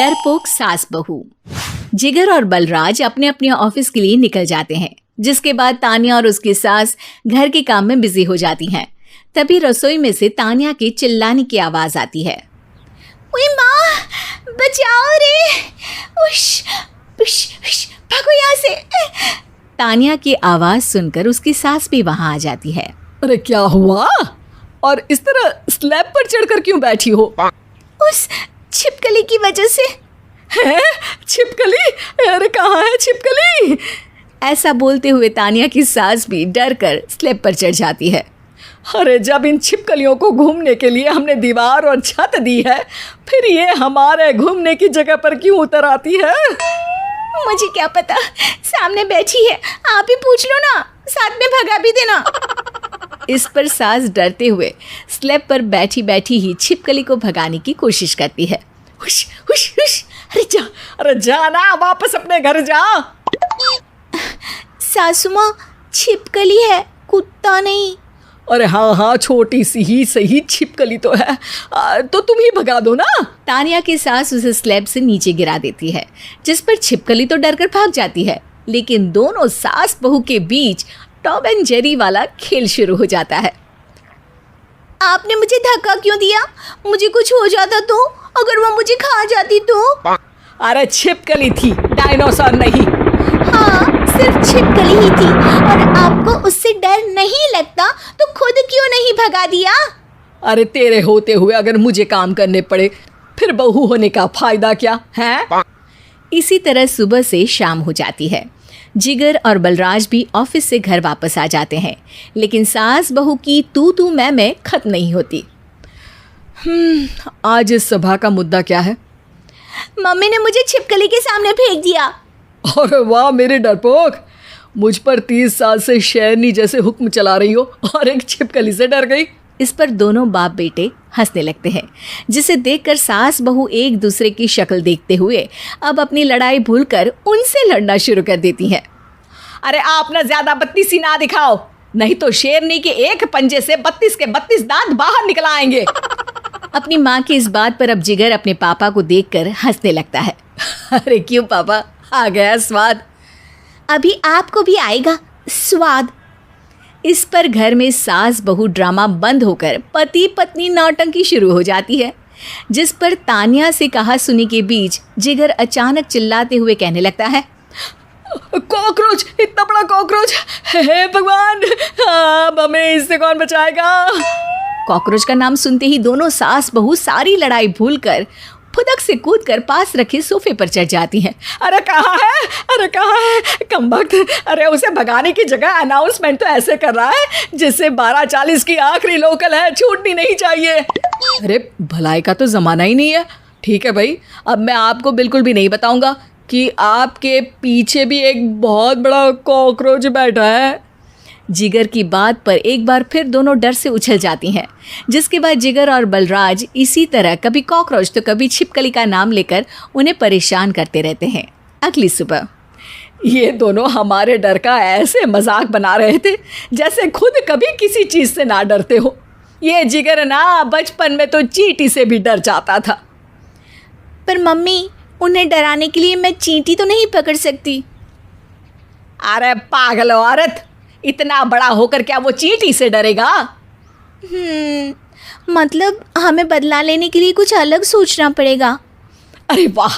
डरपोक सास बहू। जिगर और बलराज अपने अपने ऑफिस के लिए निकल जाते हैं, जिसके बाद तान्या और उसकी सास घर के काम में बिजी हो जाती हैं। तभी रसोई में से तान्या के चिल्लाने की आवाज आती है। ओए माँ, बचाओ रे, उश, उश, उश, भागो यहाँ से। तान्या की आवाज सुनकर उसकी सास भी वहां आ जाती है। अरे क्या हुआ? और इस तरह स्लैब पर चढ़कर क्यों बैठी हो? उस छिपकली की वजह से। है? छिपकली? अरे कहाँ है छिपकली? ऐसा बोलते हुए तान्या की सास भी डर कर स्लैब पर चढ़ जाती है। अरे जब इन छिपकलियों को घूमने के लिए हमने दीवार और छत दी है, फिर ये हमारे घूमने की जगह पर क्यों उतर आती है? मुझे क्या पता, सामने बैठी है, आप ही पूछ लो ना, साथ में भगा भी देना। इस पर सास डरते हुए स्लैब पर बैठी बैठी ही छिपकली को भगाने की कोशिश करती है। हुश, हुश, हुश, अरे जा ना, वापस अपने घर जा। सासू माँ, छिपकली है, कुत्ता नहीं। अरे हाँ, छोटी सी ही सही छिपकली तो है, तो तुम ही भगा दो ना। तान्या की सास उसे स्लैब से नीचे गिरा देती है, जिस पर छिपकली तो डरकर भाग जाती है। लेकिन दोनों सास बहू के बीच टॉम एंड जेरी वाला खेल शुरू हो जाता है। आपने मुझे धक्का क्यों दिया? मुझे कुछ हो जाता तो? अगर वो मुझे खा जाती तो? अरे छिपकली थी, डायनासोर नहीं। हाँ, सिर्फ छिपकली ही थी, और आपको उससे डर नहीं लगता तो खुद क्यों नहीं भगा दिया? अरे तेरे होते हुए अगर मुझे काम करने पड़े, फिर बहू होने का फायदा क्या है? इसी तरह सुबह से शाम हो जाती है। जिगर और बलराज भी ऑफिस से घर वापस आ जाते हैं, लेकिन सास बहू की तू मैं खत्म नहीं होती। आज इस सभा का मुद्दा क्या है? मम्मी ने मुझे छिपकली के सामने फेंक दिया। अरे वाह मेरे डरपोक, मुझ पर 30 साल से शेरनी जैसे हुक्म चला रही हो और एक छिपकली से डर गई। इस पर दोनों बाप बेटे हंसने लगते हैं, जिसे देखकर सास बहू एक दूसरे की शक्ल देखते हुए अब अपनी लड़ाई भूलकर उनसे लड़ना शुरू कर देती हैं। अरे आप ना ज्यादा बत्तीसी ना दिखाओ, नहीं तो शेरनी के एक पंजे से 32 के 32 दांत बाहर निकल आएंगे। अपनी माँ की इस बात पर अब जिगर अपने पापा को देखकर हंसने लगता है। अरे क्यों पापा, आ गया स्वाद? अभी आपको भी आएगा स्वाद। इस पर घर में सास बहू ड्रामा बंद होकर पति पत्नी नौटंकी शुरू हो जाती है, जिस पर तान्या से कहा सुनी के बीच जिगर अचानक चिल्लाते हुए कहने लगता है। कॉकरोच, इतना बड़ा कॉकरोच, हे भगवान, अब हमें इससे कौन बचाएगा? कॉकरोच का नाम सुनते ही दोनों सास बहू सारी लड़ाई भूलकर फुदक से कूदकर पास रखे सोफे पर चढ़ जाती हैं। अरे कहाँ है, अरे कहाँ है कमबख्त? अरे उसे भगाने की जगह अनाउंसमेंट तो ऐसे कर रहा है जैसे 12:40 की आखिरी लोकल है, छूटनी नहीं चाहिए। अरे भलाई का तो ज़माना ही नहीं है। ठीक है भाई, अब मैं आपको बिल्कुल भी नहीं बताऊंगा कि आपके पीछे भी एक बहुत बड़ा कॉकरोच बैठा है। जिगर की बात पर एक बार फिर दोनों डर से उछल जाती हैं, जिसके बाद जिगर और बलराज इसी तरह कभी कॉकरोच तो कभी छिपकली का नाम लेकर उन्हें परेशान करते रहते हैं। अगली सुबह ये दोनों हमारे डर का ऐसे मजाक बना रहे थे जैसे खुद कभी किसी चीज़ से ना डरते हो। ये जिगर ना बचपन में तो चींटी से भी डर जाता था। पर मम्मी, उन्हें डराने के लिए मैं चींटी तो नहीं पकड़ सकती। अरे पागल औरत, इतना बड़ा होकर क्या वो चींटी से डरेगा? मतलब हमें बदला लेने के लिए कुछ अलग सोचना पड़ेगा। अरे वाह,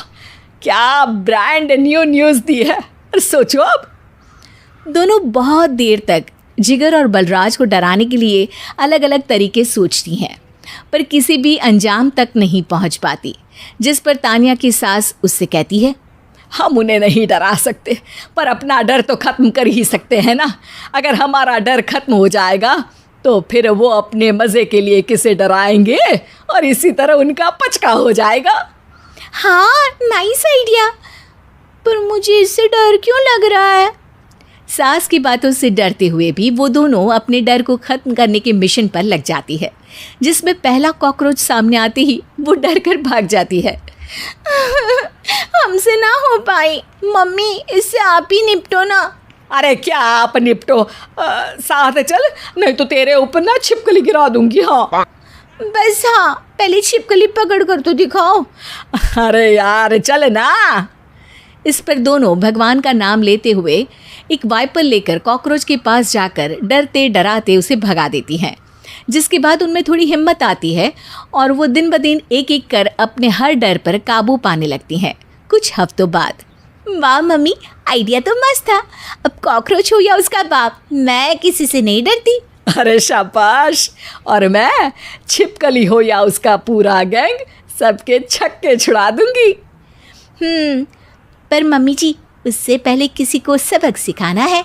क्या ब्रांड न्यू न्यूज़ दी है। सोचो अब। दोनों बहुत देर तक जिगर और बलराज को डराने के लिए अलग अलग तरीके सोचती हैं, पर किसी भी अंजाम तक नहीं पहुंच पाती, जिस पर तान्या की सास उससे कहती है। हम उन्हें नहीं डरा सकते, पर अपना डर तो ख़त्म कर ही सकते हैं ना। अगर हमारा डर ख़त्म हो जाएगा तो फिर वो अपने मज़े के लिए किसे डराएंगे और इसी तरह उनका पचका हो जाएगा। हाँ, नाइस आइडिया, पर मुझे इससे डर क्यों लग रहा है? सास की बातों से डरते हुए भी वो दोनों अपने डर को ख़त्म करने के मिशन पर लग जाती है, जिसमें पहला कॉकरोच सामने आते ही वो डर कर भाग जाती है। हमसे ना हो पाई मम्मी, इससे आप ही निपटो ना। अरे क्या आप निपटो, साथ चल, नहीं तो तेरे ऊपर ना छिपकली गिरा दूंगी। हाँ बस हाँ, पहले छिपकली पकड़ कर तो दिखाओ। अरे यार चल ना। इस पर दोनों भगवान का नाम लेते हुए एक वाइपर लेकर कॉकरोच के पास जाकर डरते डराते उसे भगा देती हैं, जिसके बाद उनमें थोड़ी हिम्मत आती है और वो दिन ब दिन एक एक कर अपने हर डर पर काबू पाने लगती हैं। कुछ हफ्तों बाद, वाह मम्मी, आइडिया तो मस्त था। अब कॉकरोच हो या उसका बाप, मैं किसी से नहीं डरती। अरे शाबाश। और मैं छिपकली हो या उसका पूरा गैंग, सबके छक्के छुड़ा दूंगी। पर मम्मी जी, उससे पहले किसी को सबक सिखाना है।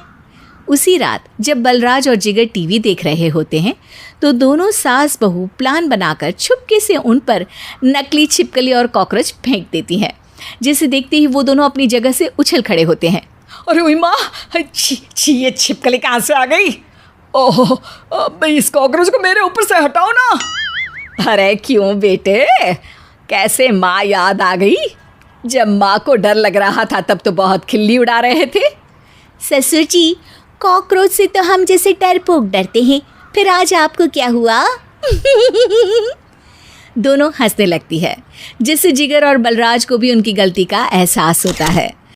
उसी रात जब बलराज और जिगर टीवी देख रहे होते हैं तो दोनों सास बहू प्लान बनाकर छुपके से उन पर नकली छिपकली और कॉकरोच फेंक देती हैं, जिसे देखते ही वो दोनों अपनी जगह से उछल खड़े होते हैं। अरे ओई माँ, छी ये छिपकली कहाँ से आ गई? ओह, इस कॉकरोच को मेरे ऊपर से हटाओ ना। अरे क्यों बेटे, कैसे माँ याद आ गई? जब माँ को डर लग रहा था तब तो बहुत खिल्ली उड़ा रहे थे। ससुर जी, कॉकरोच से तो हम जैसे डरपोक डरते हैं, फिर आज आपको क्या हुआ? दोनों हंसने लगती है, जिससे जिगर और बलराज को भी उनकी गलती का एहसास होता है।